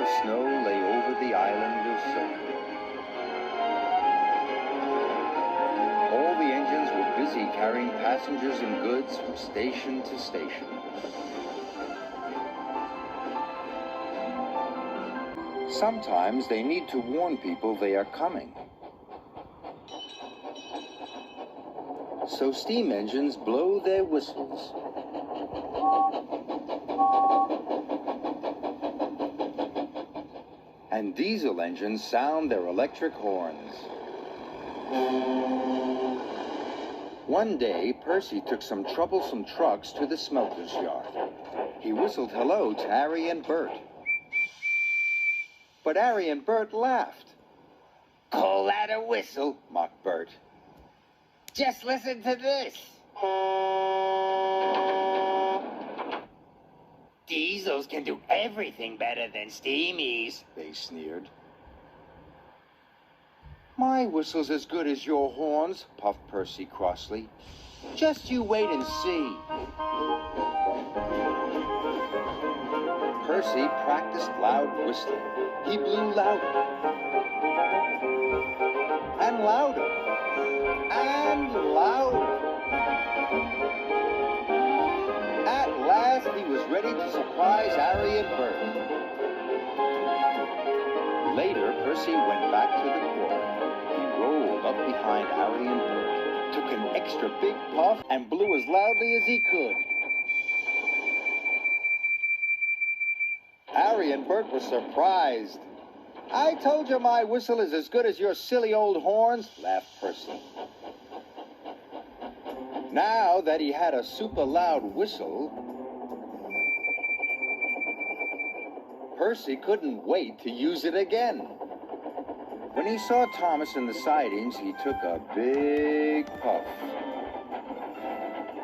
of snow lay over the island of Sophia. All the engines were busy carrying passengers and goods from station to station. Sometimes they need to warn people they are coming. So steam engines blow their whistles. And diesel engines sound their electric horns. One day, Percy took some troublesome trucks to the smelter's yard. He whistled hello to Harry and Bert. But Harry and Bert laughed. "Call that a whistle?" mocked Bert. "Just listen to this." "Diesels can do everything better than steamies," they sneered. "My whistle's as good as your horns," puffed Percy crossly. "Just you wait and see." Percy practiced loud whistling. He blew louder. And louder. And louder. At last, he was ready to surprise Harry and Bert. Later, Percy went back to the quarry. He rolled up behind Harry and Bert, took an extra big puff, and blew as loudly as he could. Harry and Bert were surprised. "I told you my whistle is as good as your silly old horns," laughed Percy. Now that he had a super loud whistle, Percy couldn't wait to use it again. When he saw Thomas in the sidings, he took a big puff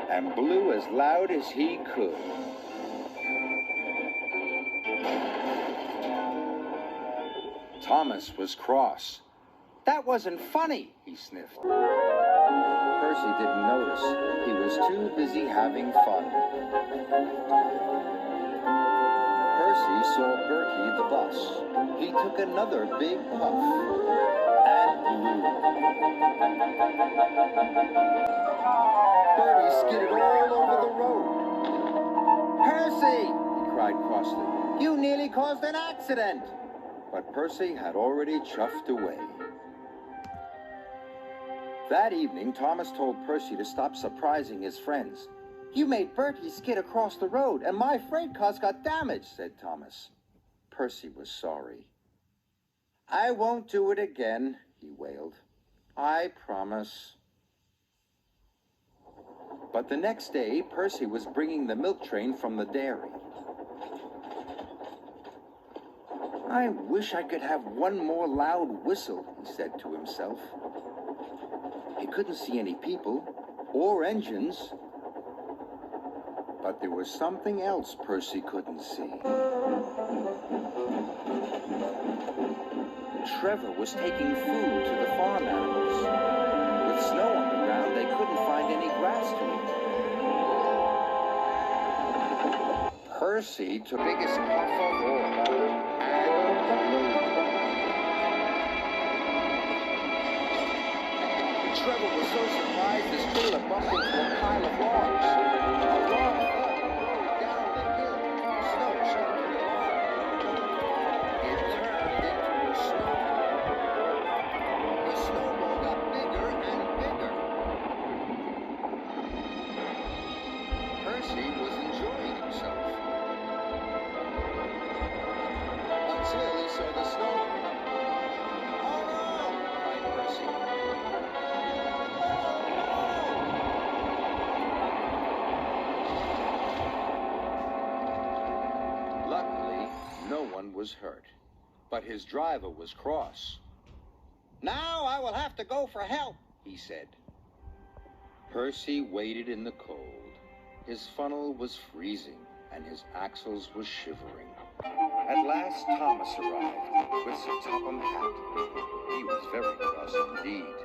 and blew as loud as he could. Thomas was cross. "That wasn't funny," he sniffed. Percy didn't notice. He was too busy having fun. Percy saw Bertie the bus. He took another big puff and blew. Bertie skidded all over the road. "Percy!" he cried crossly. "You nearly caused an accident!" But Percy had already chuffed away. That evening, Thomas told Percy to stop surprising his friends. "You made Bertie skid across the road, and my freight cars got damaged," said Thomas. Percy was sorry. "I won't do it again," he wailed. "I promise." But the next day, Percy was bringing the milk train from the dairy. "I wish I could have one more loud whistle," he said to himself. He couldn't see any people or engines. But there was something else Percy couldn't see. Trevor was taking food to the farm animals. With snow on the ground, they couldn't find any grass to eat. Percy took the biggest puff of all and blew. Trevor was so surprised his trailer bumped into a pile of logs. A log rolled down the hill. Snow stuck to the log. It turned into a snowball. The snowball got bigger and bigger. Percy was enjoying himself until he saw the snowball. "Oh no!" cried Percy. No one was hurt, but his driver was cross. "Now I will have to go for help," he said. Percy waited in the cold. His funnel was freezing, and his axles were shivering. At last Thomas arrived with his Topham hat. He was very cross indeed.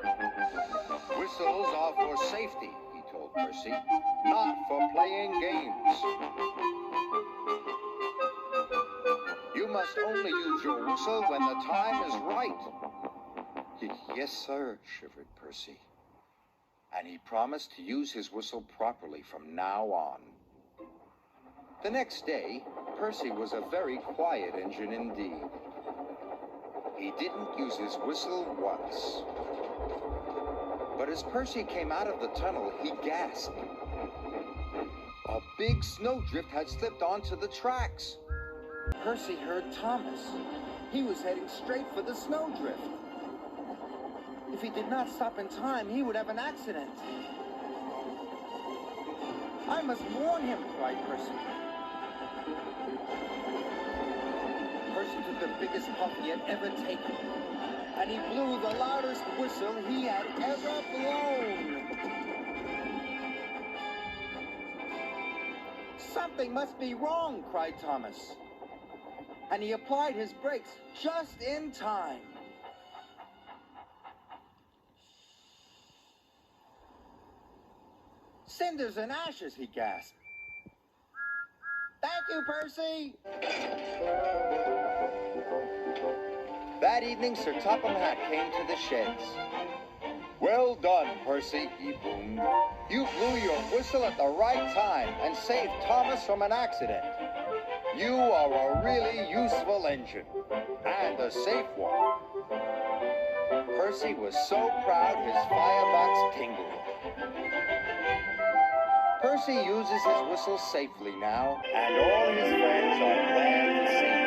"Whistles are for safety," he told Percy, "not for playing games. You must only use your whistle when the time is right. Yes, sir, shivered Percy. And he promised to use his whistle properly from now on. The next day, Percy was a very quiet engine indeed. He didn't use his whistle once. But as Percy came out of the tunnel, he gasped. A big snowdrift had slipped onto the tracks. Percy heard Thomas. He was heading straight for the snowdrift. If he did not stop in time, he would have an accident. I must warn him, cried Percy. Percy took the biggest puff he had ever taken, and he blew the loudest whistle he had ever blown. Something must be wrong, cried Thomas. And he applied his brakes just in time. Cinders and ashes, he gasped. Thank you, Percy! That evening, Sir Topham Hatt came to the sheds. Well done, Percy, he boomed. You blew your whistle at the right time and saved Thomas from an accident. You are a really useful engine, and a safe one. Percy was so proud his firebox tingled. Percy uses his whistle safely now, and all his friends are glad to see him.